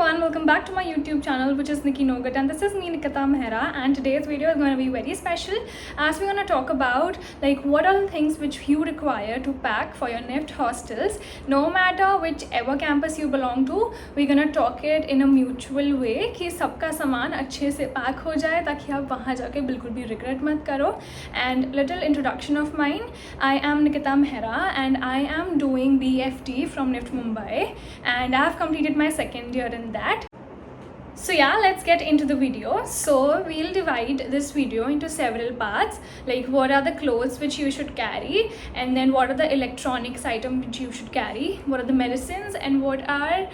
everyone, welcome back to my YouTube channel, which is Nikki Nogat, and this is me, Nikita Mehra. And today's video is going to be very special as we're going to talk about like what are the things which you require to pack for your NIFT hostels. No matter whichever campus you belong to, we're going to talk it in a mutual way कि सबका सामान अच्छे से pack हो जाए ताकि आप वहाँ जाके बिल्कुल भी regret मत करो. And little introduction of mine, I am Nikita Mehra and I am doing BFT from NIFT Mumbai, and I have completed my second year in that. So yeah, let's get into the video. So we'll divide this video into several parts, like what are the clothes which you should carry, and then what are the electronics items which you should carry, what are the medicines, and what are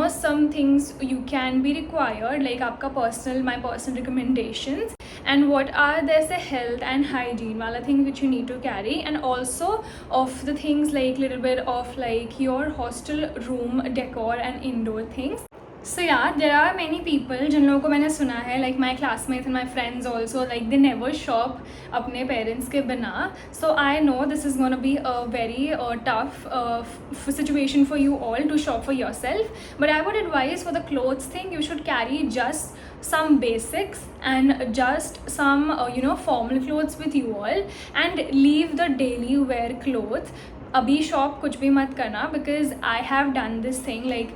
some things you can be required, like my personal recommendations, and what are there's a health and hygiene wala thing which you need to carry, and also of the things like little bit of like your hostel room decor and indoor things. So yeah, there are many people जिन लोगों को मैंने सुना है, like my classmates and my friends also, like they never shop अपने parents के बिना. So I know this is gonna be a very tough situation for you all to shop for yourself. But I would advise for the clothes thing, you should carry just some basics and just some formal clothes with you all, and leave the daily wear clothes. अभी shop कुछ भी मत करना, because I have done this thing like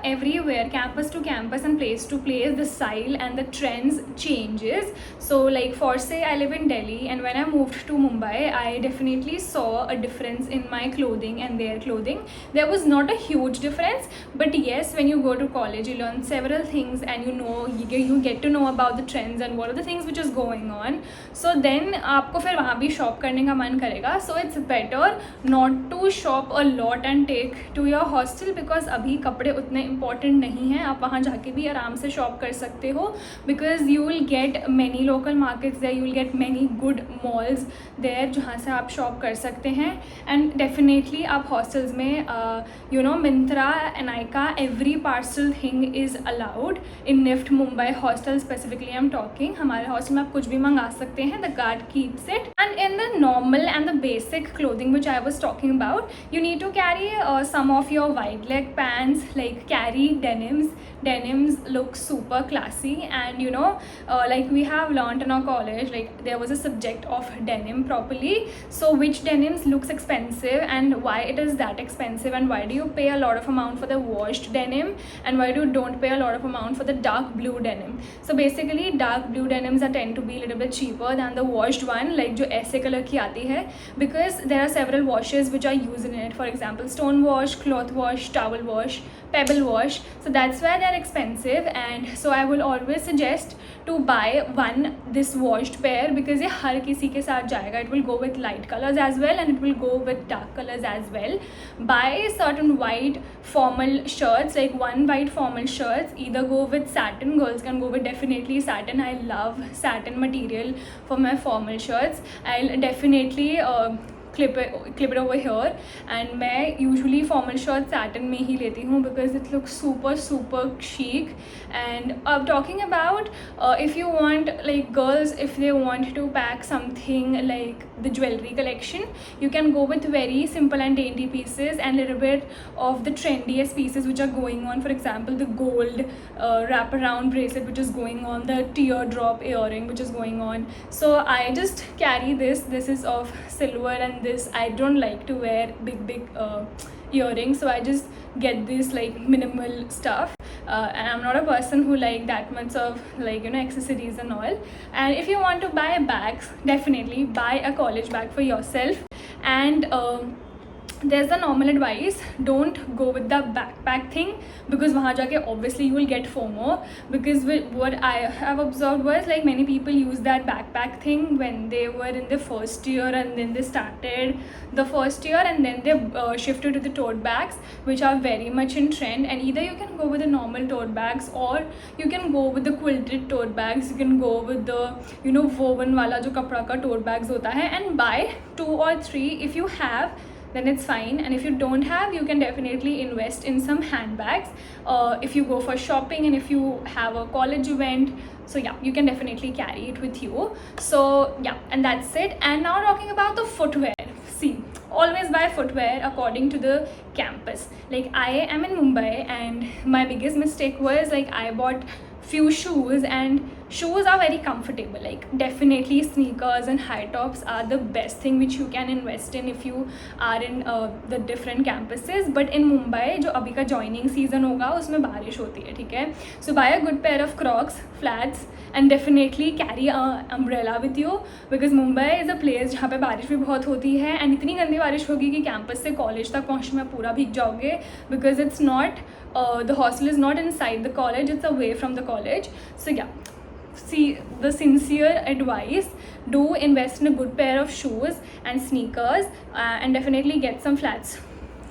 everywhere, campus to campus and place to place, the style and the trends changes. So like for say I live in Delhi, and when I moved to Mumbai, I definitely saw a difference in my clothing and their clothing. There was not a huge difference, but yes, when you go to college you learn several things, and you get to know about the trends and what are the things which is going on. So then आपको फिर वहाँ भी shop करने का मन करेगा. So it's better not to shop a lot and take to your hostel, because अभी कपड़े उतने important नहीं हैं. आप वहाँ जाके भी आराम से शॉप कर सकते हो, because you will get many local markets there, you will get many good malls there जहाँ से आप शॉप कर सकते हैं. And definitely आप hostels में Myntra, Nykaa, every parcel thing is allowed in NIFT Mumbai hostel specifically I'm talking. हमारे hostel में आप कुछ भी मंगा सकते हैं, the guard keeps it. And in the normal and the basic clothing which I was talking about, you need to carry some of your wide leg pants, like carry denims look super classy. And like we have learned in our college, like there was a subject of denim properly, so which denims looks expensive and why it is that expensive, and why do you pay a lot of amount for the washed denim, and why do you don't pay a lot of amount for the dark blue denim. So basically dark blue denims are tend to be a little bit cheaper than the washed one, like जो ऐसे color की आती है, because there are several washes which are used in it. For example, stone wash, cloth wash, towel wash, pebble wash. So that's why they're expensive. And so I will always suggest to buy this washed pair, because ये हर किसी के साथ जाएगा. It will go with light colors as well, and it will go with dark colors as well. Buy certain white formal shirts, like one white formal shirts, either go with satin. Girls can go with definitely satin. I love satin material for my formal shirts. I'll definitely clip it over here, and मैं usually formal shirt satin में ही लेती हूँ, because it looks super chic. And talking about if you want, like girls, if they want to pack something like the jewelry collection, you can go with very simple and dainty pieces and little bit of the trendiest pieces which are going on. For example, the gold wraparound bracelet which is going on, the teardrop earring which is going on. So I just carry this is of silver, and this I don't like to wear big earrings, so I just get this like minimal stuff. And I'm not a person who like that much of like accessories and all. And if you want to buy bags, definitely buy a college bag for yourself. And there's the normal advice, don't go with the backpack thing, because वहाँ जाके obviously you will get FOMO. Because what I have observed was like many people use that backpack thing when they were in the first year, and then they started the first year, and then they shifted to the tote bags, which are very much in trend. And either you can go with the normal tote bags, or you can go with the quilted tote bags. You can go with the woven वाला जो कपड़ा का tote bags होता है, and buy 2 or 3 if you have, then it's fine. And if you don't have, you can definitely invest in some handbags if you go for shopping and if you have a college event. So yeah, you can definitely carry it with you. So yeah, and that's it. And now talking about the footwear. See, always buy footwear according to the campus. Like I am in Mumbai, and my biggest mistake was like I bought few shoes, and shoes are very comfortable. Like definitely sneakers and high tops are the best thing which you can invest in if you are in the different campuses. But in Mumbai जो अभी का joining season होगा उसमें बारिश होती है, ठीक है. So buy a good pair of Crocs flats and definitely carry a umbrella with you, because Mumbai is a place जहाँ पे बारिश भी बहुत होती है, and इतनी गंदी बारिश होगी कि कैंपस से कॉलेज तक पहुँचने में पूरा भीग जाओगे, because it's not the hostel is not inside the college, it's away from the college. So yeah, see, the sincere advice, do invest in a good pair of shoes and sneakers, and definitely get some flats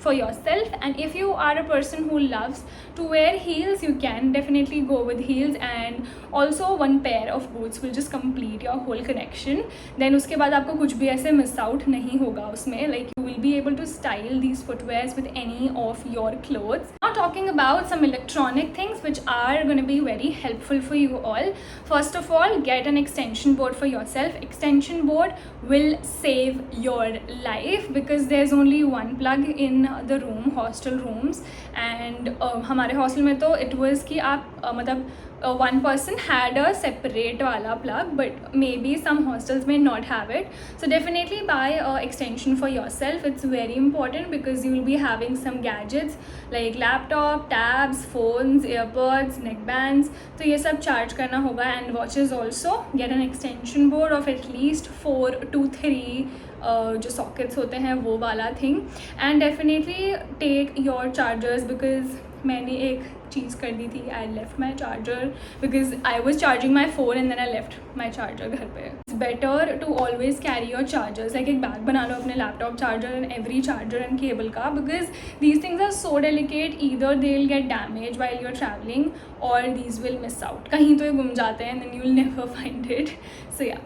for yourself. And if you are a person who loves to wear heels, you can definitely go with heels, and also one pair of boots will just complete your whole collection. Then उसके बाद आपको कुछ भी ऐसे miss out नहीं होगा उसमें, like you will be able to style these footwears with any of your clothes. Now talking about some electronic things which are going to be very helpful for you all. First of all, get an extension board for yourself. Extension board will save your life, because there's only one plug in the room, hostel rooms, and हमारे hostel में तो it was कि आप मतलब one person had a separate wala plug, but maybe some hostels may not have it. So definitely buy a extension for yourself. It's very important because you will be having some gadgets like laptop, tabs, phones, earbuds, neckbands, तो ये सब charge करना होगा, and watches also. Get an extension board of at least 4 to 3 जो sockets होते हैं वो वाला thing, and definitely take your chargers, because मैंने एक चीज़ कर दी थी, I left my charger because I was charging my phone and then I left my charger घर पे. It's better to always carry your chargers, like एक bag बना लो अपने laptop charger and every charger and cable का, because these things are so delicate, either they will get damage while you are travelling और these will miss out. कहीं तो ये गुम जाते हैं, then you will never find it. So yeah,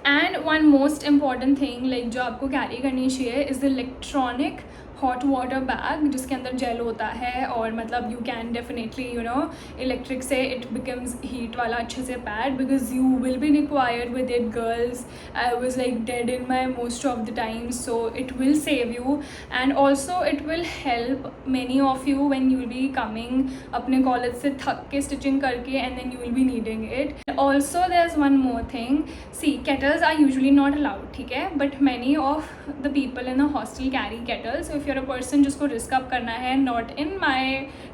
and one most important thing like जो आपको carry करनी चाहिए is the electronic hot water bag, जिसके अंदर जेल होता है, और मतलब you can definitely you know electric से इट बिकम्स हीट वाला अच्छे से pad, because you will be required with it girls. I was like dead in my most of the time, so it will save you, and also it will help many of you when you will be coming अपने college से थक के stitching करके, and then you will be needing it. Also there is one more thing, see kettles are usually not allowed, ठीक है, but many of the people in the hostel carry kettles. If you're a person जिसको risk up करना है, not in my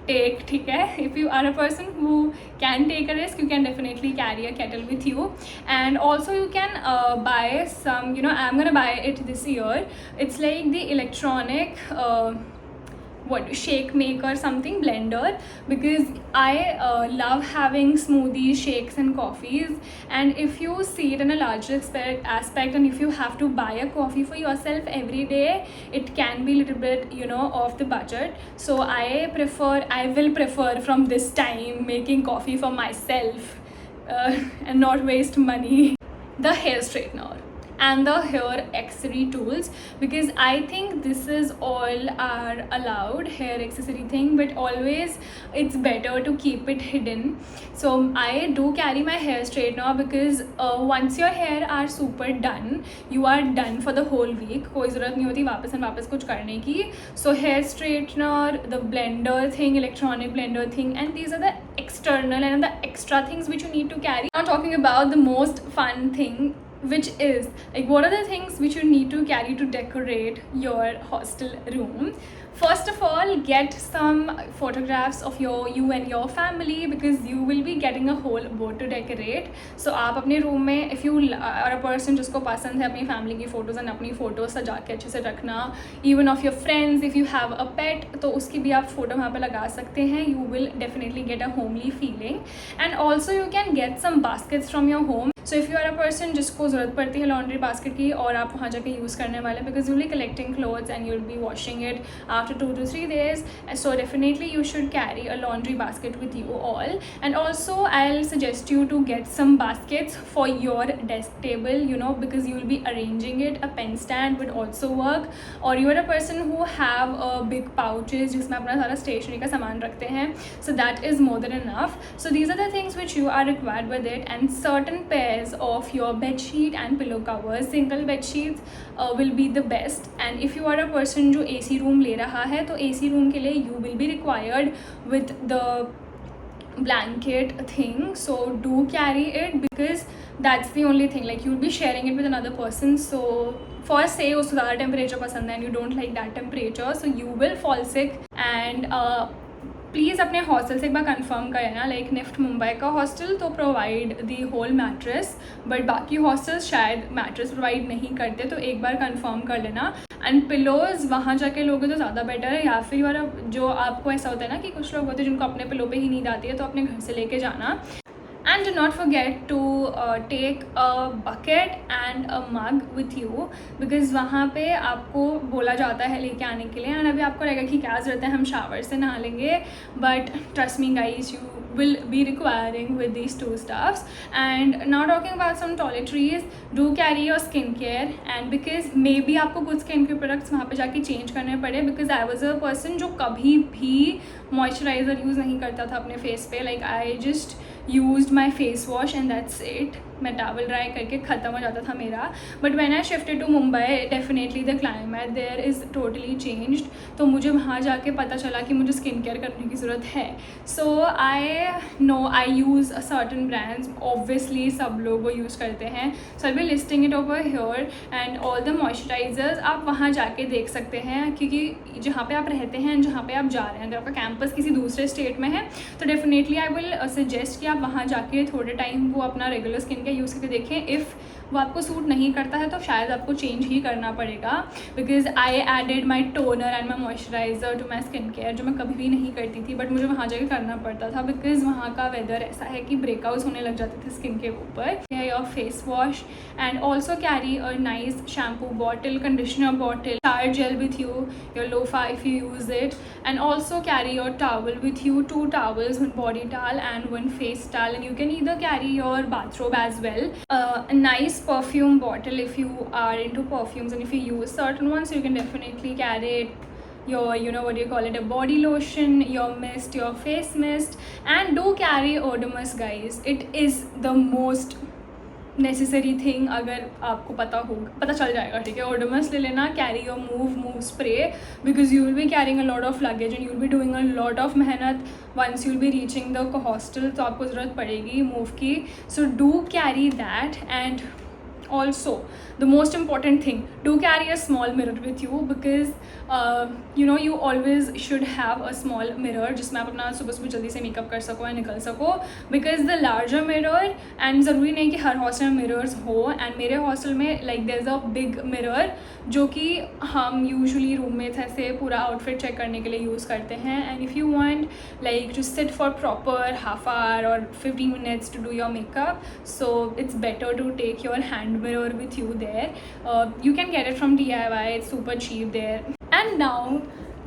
take, ठीक है. if you are a person who can take a risk, you can definitely carry a kettle with you, and also you can buy some, you know, I'm gonna buy it this year. It's like the electronic shake maker something blender, because I love having smoothies, shakes and coffees, and if you see it in a larger aspect, and if you have to buy a coffee for yourself every day, it can be a little bit, you know, off the budget. So I will prefer from this time making coffee for myself and not waste money. The hair straightener and the hair accessory tools, because I think this is all are allowed hair accessory thing, but always it's better to keep it hidden. So I do carry my hair straightener, because once your hair are super done, you are done for the whole week. कोई ज़रूरत नहीं होती वापस कुछ करने की. So hair straightener, the blender thing, electronic blender thing, and these are the external and the extra things which you need to carry. Now talking about the most fun thing, which is like what are the things which you need to carry to decorate your hostel room. First of all, get some photographs of you and your family, because you will be getting a whole board to decorate. So आप अपने room में if you are a person जिसको पसंद है अपनी family की photos and अपनी photos सजा के अच्छे से रखना, even of your friends, if you have a pet तो उसकी भी आप photo वहाँ पे लगा सकते हैं. You will definitely get a homely feeling, and also you can get some baskets from your home. So if you are a person जिसको ज़रूरत पड़ती है laundry basket की और आप वहाँ जाके यूज़ करने वाले, because you will be collecting clothes and you will be washing it after 2 to 3 days, so definitely you should carry a laundry basket with you all. And also I'll suggest you to get some baskets for your desk table, you know, because you will be arranging it. A pen stand would also work, or you are a person who have big pouches जिसमें अपना सारा stationery का सामान रखते हैं, so that is more than enough. So these are the things which you are required with it, and certain pairs of your bed sheet and pillow covers. Single bed sheets will be the best, and if you are a person जो AC room ले रहा रहा है तो AC room के लिए you will be required with the blanket thing, so do carry it because that's the only thing, like you'll be sharing it with another person. So first say उसको ज़्यादा temperature पसंद है and you don't like that temperature, so you will fall sick. And please अपने hostel से एक बार confirm करें ना, like NIFT Mumbai का हॉस्टल तो provide the whole mattress, but बाकी हॉस्टल्स शायद मैट्रेस प्रोवाइड नहीं करते, तो एक बार कंफर्म कर लेना. एंड पिलोज़ वहाँ जाके लोगे तो ज़्यादा बेटर है, या फिर यार जो आपको ऐसा होता है ना कि कुछ लोग होते हैं जिनको अपने पिलो पे ही नींद आती है, तो अपने घर से लेके जाना. And do not forget to take a bucket and a mug with you because वहाँ पे आपको बोला जाता है लेके आने के लिए. एंड अभी आपको लगेगा कि क्या ज़रूरत है, हम शावर से नहा लेंगे, but trust me guys, you will be requiring with these two stuffs. And now talking about some toiletries, do carry your skincare, and because maybe आपको कुछ skincare products वहाँ पे जाके change करने पड़े, because I was a person जो कभी भी moisturizer यूज़ नहीं करता था अपने face पे, like I just used my face wash and that's it. मैं टावल ड्राई करके ख़त्म हो जाता था मेरा. But when I shifted to Mumbai, definitely the climate there is totally changed, तो मुझे वहाँ जाके पता चला कि मुझे स्किन केयर करने की ज़रूरत है. So I use certain brands, obviously सब लोग वो यूज़ करते हैं, so I will listing it over here. And all the moisturisers आप वहाँ जाके देख सकते हैं, क्योंकि जहाँ पे आप रहते हैं, जहाँ पे आप जा रहे हैं, अगर आपका कैंपस किसी दूसरे स्टेट में है तो डेफिनेटली आई विल सजेस्ट कि आप वहाँ जाके थोड़े टाइम वो अपना रेगुलर स्किन केयर यूज़ करके देखें. इफ़ वो आपको सूट नहीं करता है तो शायद आपको चेंज ही करना पड़ेगा, because I added my toner and my moisturiser to my skin care, जो मैं कभी भी नहीं करती थी, बट मुझे वहाँ जाके करना पड़ता था बिकॉज वहाँ का वेदर ऐसा है कि ब्रेकआउट्स होने लग जाते थे स्किन के ऊपर. Your face wash and also carry a nice shampoo bottle, conditioner bottle, shower gel with you, your loofah if you use it, and also carry your towel with you, 2 towels, 1 body towel and 1 face towel, and you can either carry your bathrobe as well. A nice perfume bottle if you are into perfumes, and if you use certain ones, you can definitely carry it. Your, you know what do you call it, a body lotion, your mist, your face mist, and do carry Odomos guys. It is the most necessary thing. अगर आपको पता चल जाएगा, ठीक है, ओडोमस ले लेना. Carry your Moov spray because you will be carrying a lot of luggage and you will be doing a lot of मेहनत once you will be reaching the hostel, तो आपको ज़रूरत पड़ेगी मूव की. So do carry that. And also the most important thing, do carry a small mirror with you because you know you always should have a small mirror जिसमें आप अपना सुबह जल्दी से मेकअप कर सको या निकल सको. because the larger mirror, and ज़रूरी नहीं कि हर हॉस्टल में मिरर्स हो, एंड मेरे हॉस्टल में like there is a big mirror जो कि हम यूजुअली रूममेट्स ऐसे पूरा आउटफिट चेक करने के लिए यूज़ करते हैं. And if you want like to sit for proper half hour और 15 minutes to do your makeup, so it's better to take your hand mirror with you there. You can get it from DIY, it's super cheap there. And now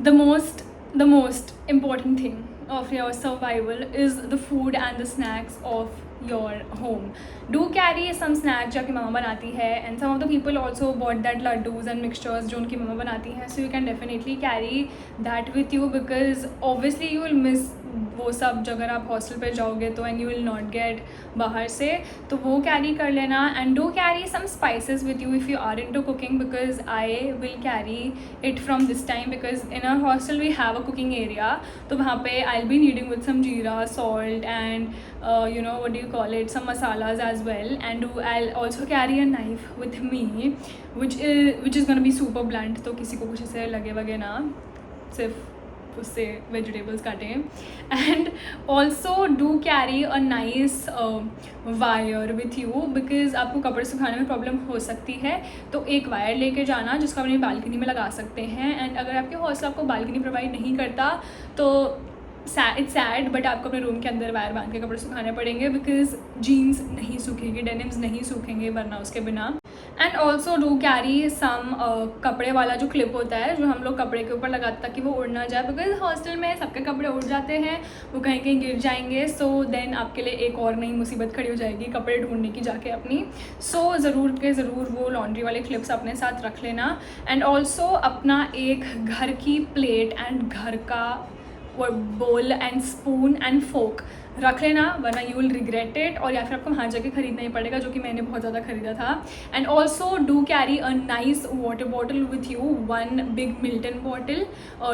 the most important thing of your survival is the food and the snacks of your home. Do carry some snacks जो आपकी मम्मा बनाती है, and some of the people also bought that laddus and mixtures जो उनकी मम्मा बनाती हैं, so you can definitely carry that with you because obviously you will miss वो सब जब अगर आप हॉस्टल पे जाओगे तो, and you will not get बाहर से, तो वो कैरी कर लेना. And do carry some spices with you if you are into cooking because I will carry it from this time because in our hostel we have a cooking area, तो वहाँ पे I will be needing with some jeera, salt and you know what do you call it, some masalas as well. And I'll also carry a knife with me which is going to be super blunt, तो किसी को कुछ ऐसे लगे वगे ना, सिर्फ उससे वेजिटेबल्स काटें. And also do carry a nice wire with you because आपको कपड़े सुखाने में प्रॉब्लम हो सकती है, तो एक वायर लेके जाना जिसको अपनी बालकनी में लगा सकते हैं. एंड अगर आपके हॉस्टल आपको बालकनी प्रोवाइड नहीं करता तो इट्स सैड, बट आपको अपने रूम के अंदर वायर बांध के कपड़े सुखाने पड़ेंगे बिकॉज जीन्स नहीं सूखेंगे, डेनिम्स नहीं सूखेंगे वरना उसके बिना. And also do carry some कपड़े वाला जो क्लिप होता है जो हम लोग कपड़े के ऊपर लगाते ताकि वो उड़ ना जाए, बिकॉज हॉस्टल में सबके कपड़े उड़ जाते हैं, वो कहीं कहीं गिर जाएंगे, सो देन आपके लिए एक और नई मुसीबत खड़ी हो जाएगी कपड़े ढूंढने की जाके अपनी. सो ज़रूर के ज़रूर वो लॉन्ड्री वाले क्लिप्स अपने साथ रख लेना. एंड ऑल्सो अपना एक घर की प्लेट एंड घर का बोल एंड स्पून एंड फोक रख लेना, वरना यू विल रिग्रेट इट, और या फिर आपको वहाँ जाके खरीदना ही पड़ेगा, जो कि मैंने बहुत ज़्यादा खरीदा था. And also do carry a nice water bottle with you, one big Milton bottle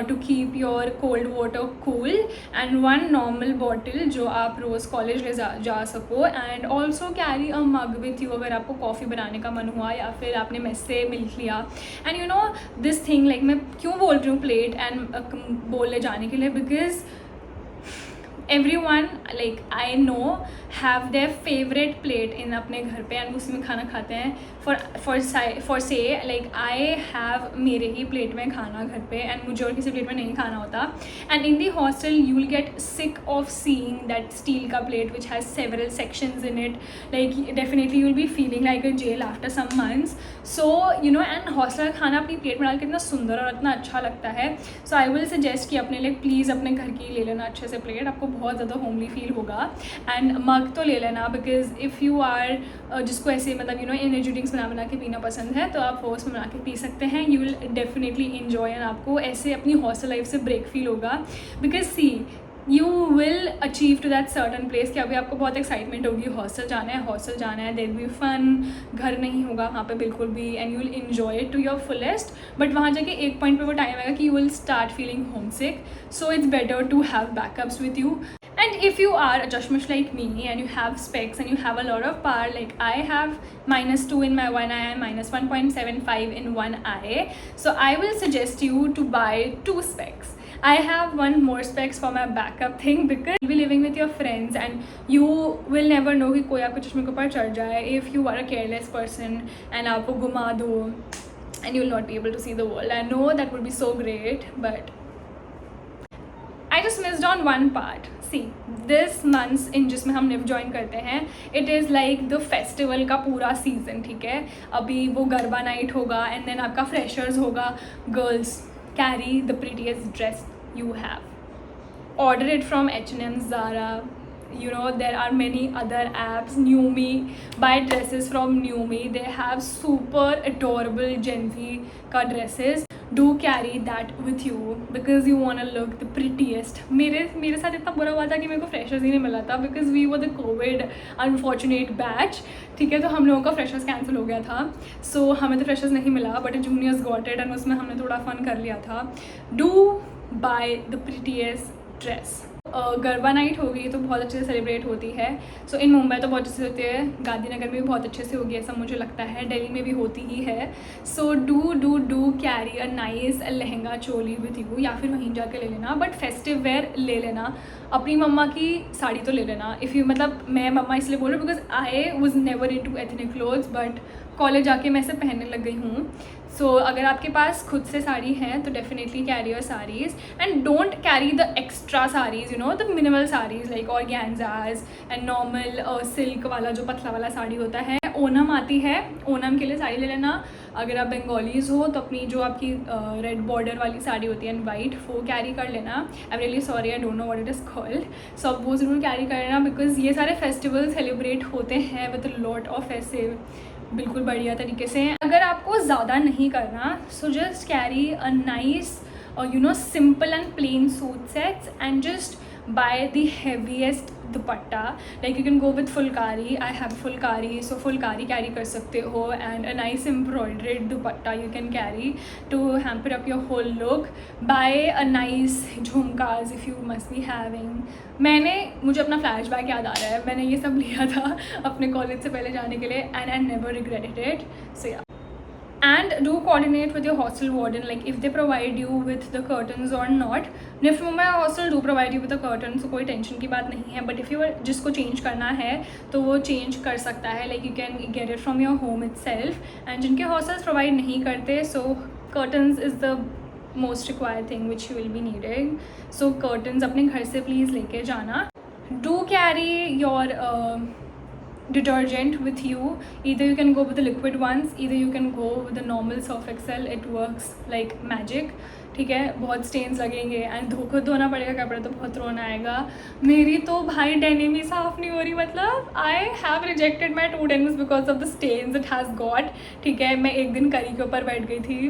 to keep your cold water cool, and one normal bottle जो आप रोज़ कॉलेज ले जा सको. And also carry a mug with you, अगर आपको coffee बनाने का मन हुआ या फिर आपने मेस से मिल्क लिया. And you know this thing, like मैं क्यों बोल रही हूँ प्लेट एंड बोल ले जाने के लिए, because everyone like I know have their favorite plate in अपने घर पे एंड उसी में खाना खाते हैं. for say like I have मेरे ही प्लेट में खाना घर पे एंड मुझे और किसी प्लेट में नहीं खाना होता. And in the hostel you will get sick of seeing that steel का plate which has several sections in it. like definitely you will be feeling like a jail after some months. so you know and hostel का खाना अपनी plate में डाल के इतना सुंदर और इतना अच्छा लगता है. so I will suggest कि अपने लिए प्लीज़ अपने घर की ले लेना अच्छे से प्लेट, आपको बहुत ज़्यादा होमली फील होगा. एंड मग तो ले लेना, बिकॉज इफ़ यू आर जिसको ऐसे मतलब यू नो एनर्जी ड्रिंक्स बना के पीना पसंद है तो आप वो उसमें बना के पी सकते हैं. You will definitely enjoy and आपको ऐसे अपनी हॉस्टल लाइफ से ब्रेक फील होगा. Because see you will achieve to that certain place कि अभी आपको बहुत एक्साइटमेंट होगी, हॉस्टल जाना है, देयर बी फन. घर नहीं होगा वहाँ पे बिल्कुल भी, and you will enjoy it to your fullest. But वहाँ जाके एक पॉइंट पे वो टाइम आएगा कि you will start feeling homesick. So it's better to have backups with you. And if you are a Chashmash like me and you have specs and you have a lot of power, like I have -2 in my one eye and -1.75 in one eye, so I will suggest you to buy 2 specs. I have one more specs for my backup thing, because you'll be living with your friends and you will never know कि कोई आपके चश्मे के ऊपर चढ़ जाए if you are a careless person and आपको घुमा दो and you will not be able to see the world. I know that would be so great, but I just missed on one part. See, this months in जिसमें हम NIFT join करते हैं, it is like the festival का पूरा season. ठीक है, अभी वो गरबा नाइट होगा एंड देन आपका फ्रेशर्स होगा. Girls, carry the prettiest dress you have. Order it from H&M, Zara. You know, there are many other apps. Numi, buy dresses from Numi. They have super adorable Gen Z ka dresses. Do carry that with you because you want to look the prettiest. मेरे साथ इतना बुरा हुआ था कि मेरे को freshers ही नहीं मिला था, because we were the COVID unfortunate batch. ठीक है, तो हम लोगों का फ्रेशर्स कैंसिल हो गया था, सो हमें तो फ्रेशर्स नहीं मिला, but juniors got it and उसमें हमने थोड़ा फन कर लिया था. Do by the prettiest dress. Garba night होगी तो बहुत अच्छे से सेलिब्रेट होती है. सो इन मुंबई तो बहुत अच्छे से होती है, गांधीनगर में भी बहुत अच्छे से होगी ऐसा मुझे लगता है, दिल्ली में भी होती ही है. सो do carry a nice lehenga choli with you, या फिर वहीं जाके ले लेना, बट फेस्टिव वेयर ले लेना. अपनी मम्मा की साड़ी तो ले लेना. इफ़ यू मतलब मैं मम्मा इसलिए बोल रही हूँ because I was never into ethnic clothes, but college जाके मैं इसे पहनने लग गई हूँ. सो अगर आपके पास खुद से साड़ी है तो definitely carry your saris and don't carry the extra saris, you know the minimal saris like organzas and normal silk वाला जो पतला वाला साड़ी होता है. ओनम आती है, ओनम के लिए साड़ी ले लेना. अगर आप बंगालीज़ हो तो अपनी जो आपकी रेड बॉर्डर वाली साड़ी होती है एंड वाइट, वो कैरी कर लेना. I am really sorry, I don't know what it is called. So आप वो ज़रूर कैरी कर लेना, बिकॉज ये सारे फेस्टिवल सेलिब्रेट होते हैं विद अ लॉट ऑफ ऐसे बिल्कुल बढ़िया तरीके से. अगर आपको ज़्यादा नहीं करना, so just carry a nice you know simple and plain suit sets and just buy the heaviest dupatta. Like you can go with fulkari. I have fulkari, so fulkari carry कर सकते हो, and a nice embroidered dupatta you can carry to hamper up your whole look. Buy a nice झुमकाज if you must be having. मुझे अपना flashback याद आ रहा है, मैंने ये सब लिया था अपने कॉलेज से पहले जाने के लिए and I never regretted it. So yeah. And do coordinate with your hostel warden, like if they provide you with the curtains or not. Nift Mumbai hostel do provide you with the curtains, so कोई tension की बात नहीं है. But if you जिसको change करना है तो वो चेंज कर सकता है, like you can get it from your home itself. And जिनके hostels provide नहीं करते, so curtains is the most required thing which you will be needing. So curtains अपने घर से please लेके जाना. Do carry your detergent with you. Either you can go with the liquid ones, either you can go with the normal Surf Excel. It works like magic. ठीक है, बहुत stains लगेंगे and धोना पड़ेगा कपड़ा तो बहुत रोना आएगा. मेरी तो भाई डेनिम ही साफ़ नहीं हो रही, मतलब I have rejected my 2 denims because of the stains it has got. ठीक है, मैं एक दिन करी के ऊपर बैठ गई थी,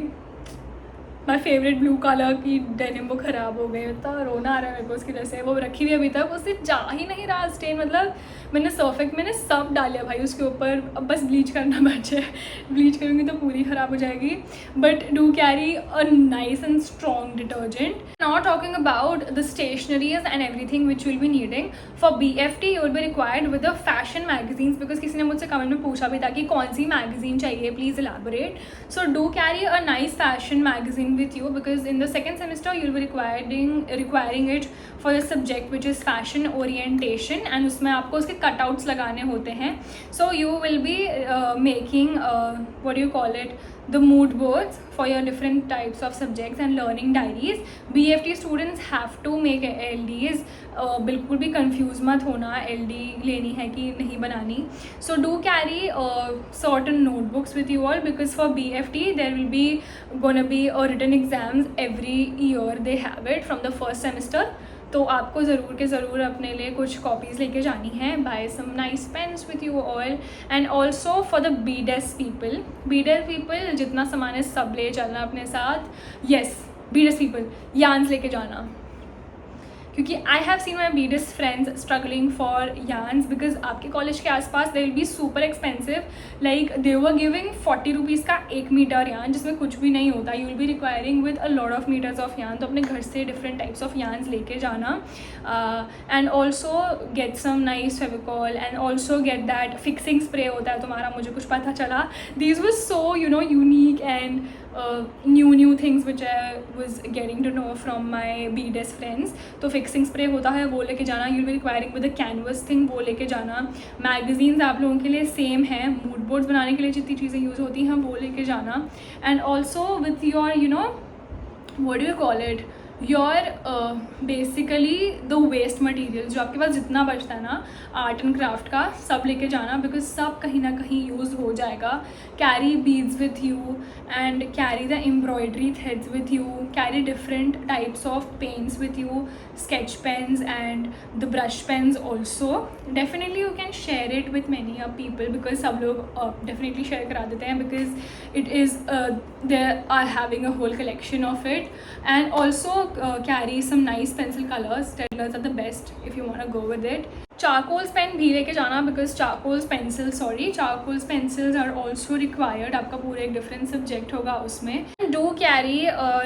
माई फेवरेट ब्लू कलर की डेनिम वो ख़राब हो गई, इतना रोना आ रहा है मेरे को उसकी वजह से। वो रखी हुई अभी तक, उससे जा ही नहीं रहा स्टेन, मतलब मैंने सर्फेक्ट मैंने सब डाल लिया भाई उसके ऊपर, अब बस ब्लीच करना बचे, ब्लीच करूँगी तो पूरी ख़राब हो जाएगी। But do carry a nice and strong detergent. Now talking about the stationeries and everything which you will be needing for BFT, you will be required with the fashion magazines, because किसी ने मुझसे comment में पूछा भी था कि कौन सी magazine चाहिए, please elaborate. So do carry a nice fashion magazine with you, because in the second semester you will be requiring it for the subject which is fashion orientation, and उसमें आपको उसके cutouts लगाने होते हैं. So you will be making what do you call it, the mood boards for your different types of subjects and learning diaries. BFT students have to make LDs. बिल्कुल भी confuse मत होना LD लेनी है कि नहीं बनानी. So do carry certain notebooks with you all, because for BFT there will be gonna be written exams every year, they have it from the first semester. तो आपको ज़रूर के ज़रूर अपने लिए कुछ कॉपीज़ लेके जानी है. Buy some nice pens with you all. And also for the BDes people जितना सामान है सब ले चलना अपने साथ. येस, बीडेस पीपल यान्स लेके जाना, क्योंकि I have seen my BDes friends struggling for yarns, because आपके कॉलेज के आसपास they will be super expensive. Like they were giving 40 rupees का 1 मीटर यार्न, जिसमें कुछ भी नहीं होता. You will be requiring with a lot of metres of yarn. तो अपने घर से डिफरेंट टाइप्स ऑफ यार्न्स लेके जाना. And also get some nice Fevicol, and also get that fixing spray होता है तुम्हारा, मुझे कुछ पता चला. These was so unique and new things which I was getting to know from my BDS friends. तो फिक्सिंग स्प्रे होता है वो लेके जाना. You will be requiring with the canvas thing, वो लेके जाना. मैगजीन्स आप लोगों के लिए सेम है, मूड बोर्ड्स बनाने के लिए जितनी चीज़ें यूज़ होती हैं वो लेके जाना. And also with your what do you call it, your basically the waste material, जो आपके पास जितना बचता है ना आर्ट एंड क्राफ्ट का, सब लेके जाना, बिकॉज सब कहीं ना कहीं यूज़ हो जाएगा. Carry beads with you and carry the embroidery threads with you. Carry different types of pens with you, sketch pens and the brush pens also. Definitely you can share it with many people, because सब लोग definitely share करा देते हैं, because it is they are having a whole collection of it. And also carry some nice pencil colors. Staedtlers are the best if you want to go with it. Charcoals pen भी लेके जाना, because charcoals pencils are also required. आपका पूरा एक different subject होगा उसमें. Do carry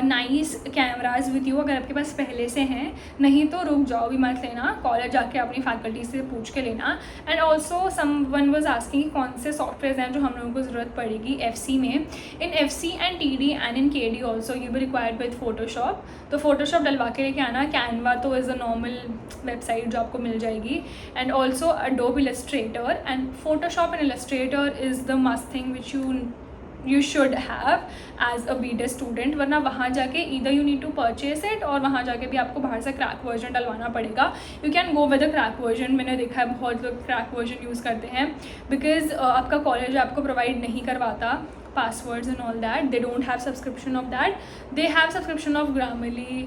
nice cameras with you, अगर आपके पास पहले से हैं. नहीं तो रुक जाओ, भी मत लेना, कॉलेज जाके अपनी फैकल्टी से पूछ के लेना. And also someone was asking कौन से सॉफ्टवेयर हैं जो हम लोगों को ज़रूरत पड़ेगी FC में. इन FC and TD and in KD also you be required with Photoshop. तो फोटोशॉप डलवा के लेके आना. कैनवा तो इज़ अ नॉर्मल वेबसाइट जो आपको मिल जाएगी. And also Adobe Illustrator, and Photoshop and Illustrator is the must thing which you should have as a BDS student. वरना वहाँ जाके either you need to purchase it, और वहाँ जाके भी आपको बाहर से क्रैक वर्जन डलवाना पड़ेगा. You can go with the crack version. मैंने देखा है बहुत लोग क्रैक वर्जन यूज़ करते हैं, बिकॉज आपका कॉलेज आपको प्रोवाइड नहीं करवाता passwords and all that. They don't have subscription of that. They have subscription of Grammarly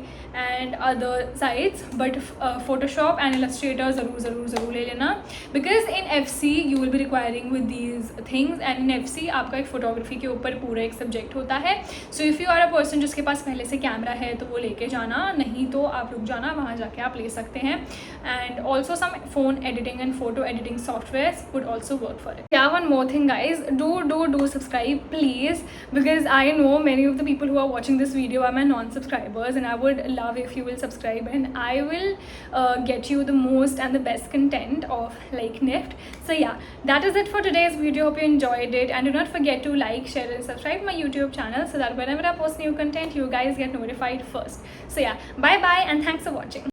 and other sites, but Photoshop and Illustrator ज़रूर ले लेना, because in FC you will be requiring with these things. and in FC आपका एक photography के ऊपर पूरा एक subject होता है. so if you are a person जिसके पास पहले से कैमरा है तो वो लेके जाना, नहीं तो आप रुक जाना, वहाँ जाके आप ले सकते हैं. and also some phone editing and photo editing softwares would also work for it. Yeah, one more thing guys, do subscribe please, because I know many of the people who are watching this video are my non-subscribers, and I would love if you will subscribe, and I will get you the most and the best content of like NIFT. So yeah, that is it for today's video. Hope you enjoyed it, and do not forget to like, share and subscribe my YouTube channel, so that whenever I post new content you guys get notified first. So yeah, bye bye and thanks for watching.